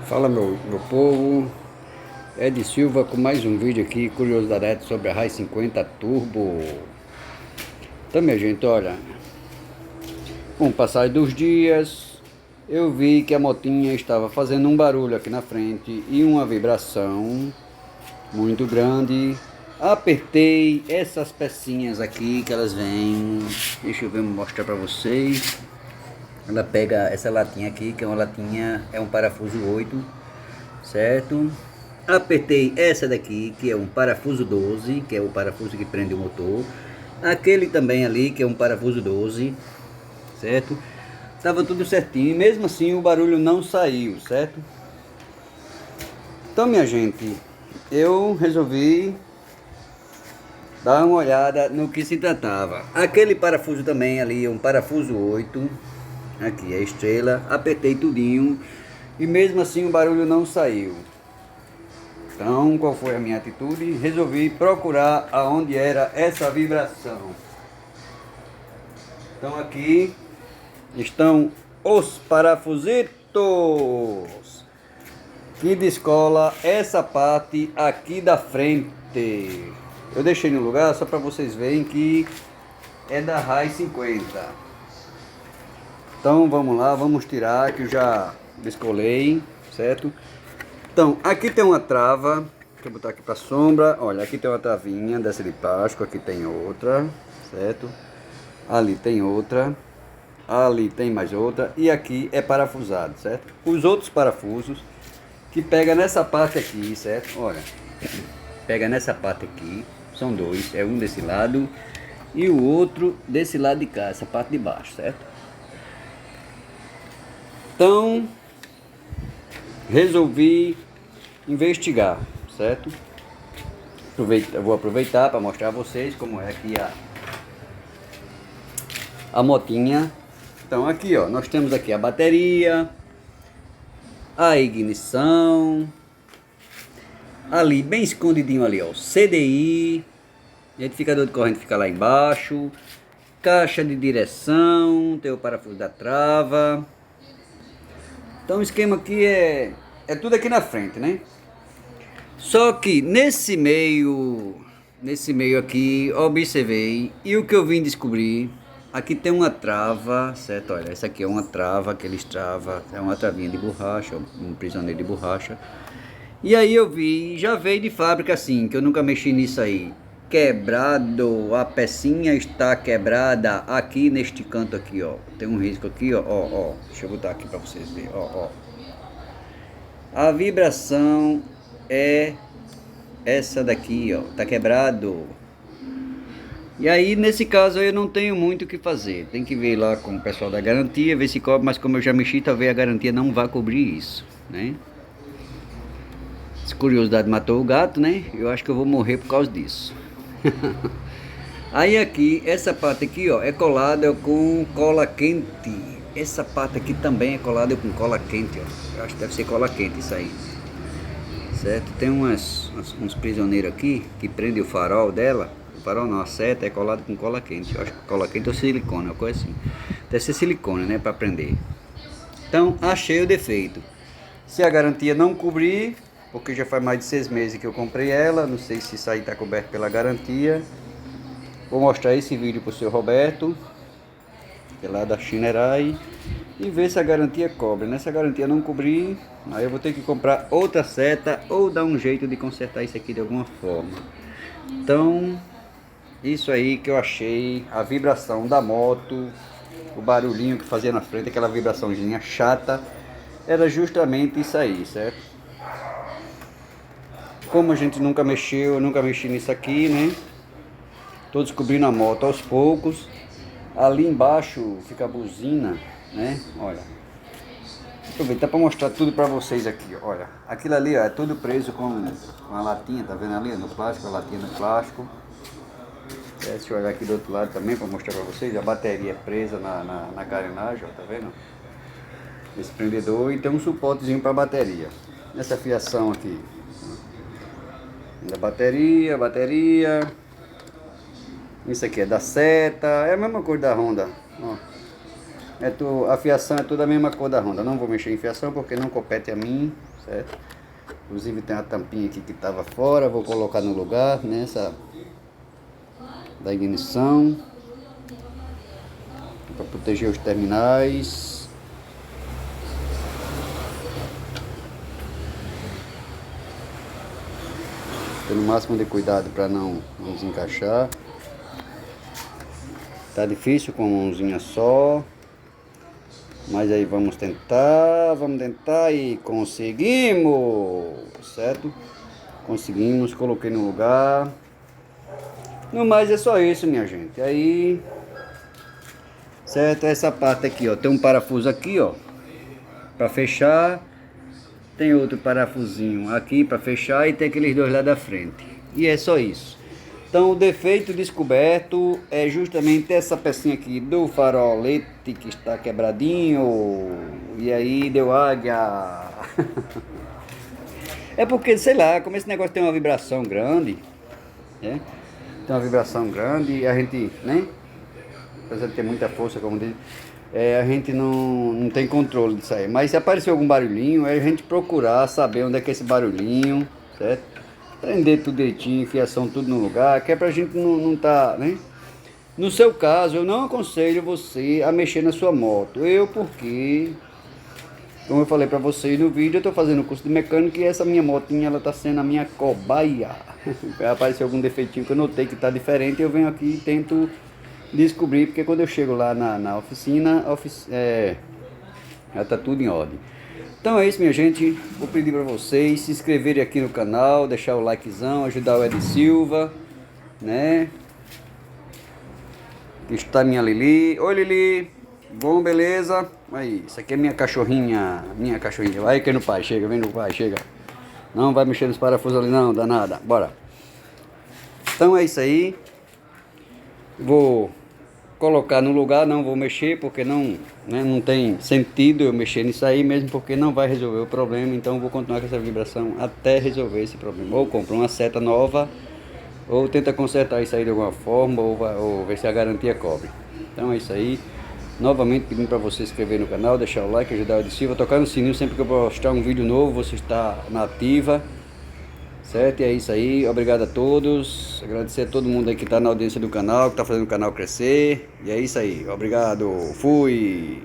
Fala meu povo, Ed Silva com mais um vídeo aqui, curiosidade sobre a Rai 50 Turbo. Então minha gente, olha, com o passar dos dias, eu vi que a motinha estava fazendo um barulho aqui na frente e uma vibração muito grande. Apertei essas pecinhas aqui que elas vêm, deixa eu ver, mostrar pra vocês. Ela pega essa latinha aqui, que é uma latinha, é um parafuso 8, certo? Apertei essa daqui, que é um parafuso 12, que é o parafuso que prende o motor. Aquele também ali, que é um parafuso 12, certo? Tava tudo certinho, e mesmo assim o barulho não saiu, certo? Então minha gente, eu resolvi dar uma olhada no que se tratava. Aquele parafuso também ali, é um parafuso 8, aqui é a estrela, apertei tudinho e mesmo assim o barulho não saiu. Então, qual foi a minha atitude? Resolvi procurar aonde era essa vibração. Então aqui estão os parafusitos que descola essa parte aqui da frente. Eu deixei no lugar só para vocês verem que é da Rai 50. Então vamos lá, vamos tirar que eu já descolei, certo? Então aqui tem uma trava, deixa eu botar aqui para sombra. Olha, aqui tem uma travinha dessa de plástico, aqui tem outra, certo? Ali tem outra, ali tem mais outra e aqui é parafusado, certo? Os outros parafusos que pega nessa parte aqui, certo? Olha, pega nessa parte aqui, são dois, é um desse lado e o outro desse lado de cá, essa parte de baixo, certo? Então, resolvi investigar, certo? Vou aproveitar para mostrar a vocês como é aqui a motinha. Então aqui ó, nós temos aqui a bateria, a ignição, ali bem escondidinho ali ó, o CDI, identificador de corrente fica lá embaixo, caixa de direção, tem o parafuso da trava. Então o esquema aqui é tudo aqui na frente, né? Só que nesse meio aqui, observei, e o que eu vim descobrir, aqui tem uma trava, certo? Olha, essa aqui é uma trava, aqueles trava, é uma travinha de borracha, um prisioneiro de borracha. E aí eu vi, já veio de fábrica assim, que eu nunca mexi nisso aí. Quebrado, a pecinha está quebrada aqui neste canto aqui, ó. Tem um risco aqui, ó. Deixa eu botar aqui para vocês verem, ó. A vibração é essa daqui, ó. Tá quebrado. E aí, nesse caso, eu não tenho muito o que fazer. Tem que ver lá com o pessoal da garantia, ver se cobre, mas como eu já mexi, talvez a garantia não vá cobrir isso, né? Se curiosidade matou o gato, né? Eu acho que eu vou morrer por causa disso. Aí aqui, essa parte aqui, ó, é colada com cola quente. Essa parte aqui também é colada com cola quente, ó. Eu acho que deve ser cola quente isso aí. Certo? Tem uns prisioneiros aqui que prende o farol dela. O farol não, a seta é colado com cola quente. Eu acho que cola quente ou silicone, uma coisa assim. Deve ser silicone, né, para prender. Então, achei o defeito. Se a garantia não cobrir, porque já faz mais de 6 meses que eu comprei ela, não sei se isso aí está coberto pela garantia. Vou mostrar esse vídeo para o seu Roberto, que é lá da Shinerai, e ver se a garantia cobre, né? Se a garantia não cobrir, aí eu vou ter que comprar outra seta ou dar um jeito de consertar isso aqui de alguma forma. Então, isso aí que eu achei, a vibração da moto, o barulhinho que fazia na frente, aquela vibraçãozinha chata, era justamente isso aí, certo? Como a gente nunca mexeu, eu nunca mexi nisso aqui, né? Tô descobrindo a moto aos poucos. Ali embaixo fica a buzina, né? Olha. Vou aproveitar para mostrar tudo para vocês aqui, olha. Aquilo ali, ó, é tudo preso com a latinha, tá vendo ali? No plástico, a latinha no plástico. Deixa eu olhar aqui do outro lado também para mostrar para vocês. A bateria é presa na carenagem, ó, tá vendo? Esse prendedor e tem um suportezinho para bateria. Essa fiação aqui. Da bateria. Isso aqui é da seta, é a mesma coisa da Honda, ó. A fiação é toda a mesma cor da Honda. Não vou mexer em fiação porque não compete a mim, certo? Inclusive tem uma tampinha aqui que estava fora, vou colocar no lugar, nessa da ignição, para proteger os terminais. Tendo o máximo de cuidado para não desencaixar. Tá difícil com a mãozinha só. Mas aí vamos tentar e conseguimos, certo? Conseguimos, coloquei no lugar. No mais é só isso, minha gente. Aí, certo? Essa parte aqui, ó, tem um parafuso aqui, ó, para fechar. Tem outro parafusinho aqui para fechar e tem aqueles dois lá da frente. E é só isso. Então o defeito descoberto é justamente essa pecinha aqui do farolete que está quebradinho. E aí deu águia. É porque, sei lá, como esse negócio tem uma vibração grande, né? Tem uma vibração grande e a gente, né? Apesar de ter muita força, como diz, a gente não tem controle disso aí. Mas se aparecer algum barulhinho, é a gente procurar saber onde é que é esse barulhinho, certo? Prender tudo direitinho, fiação tudo no lugar, que é pra gente não tá, né? No seu caso, eu não aconselho você a mexer na sua moto. Porque, como eu falei pra vocês no vídeo, eu tô fazendo curso de mecânica e essa minha motinha, ela tá sendo a minha cobaia. Vai aparecer algum defeitinho que eu notei que tá diferente, eu venho aqui e tento descobrir, porque quando eu chego lá na oficina, já tá tudo em ordem. Então é isso, minha gente. Vou pedir para vocês se inscreverem aqui no canal, deixar o likezão, ajudar o Ed Silva, né? Aqui está minha Lili. Oi, Lili. Bom, beleza? Aí, isso aqui é minha cachorrinha. Vai que no pai, chega, vem no pai, chega. Não vai mexer nos parafusos ali não, danada. Bora. Então é isso aí. Vou colocar no lugar, não vou mexer porque não tem sentido eu mexer nisso aí, mesmo porque não vai resolver o problema. Então vou continuar com essa vibração até resolver esse problema. Ou compro uma seta nova, ou tenta consertar isso aí de alguma forma, ou ver se a garantia cobre. Então é isso aí. Novamente pedindo para você se inscrever no canal, deixar o like, ajudar o Ed Silva, tocar no sininho sempre que eu postar um vídeo novo, você está na ativa. Certo? E é isso aí, obrigado a todos, agradecer a todo mundo aí que está na audiência do canal, que está fazendo o canal crescer, e é isso aí, obrigado, fui!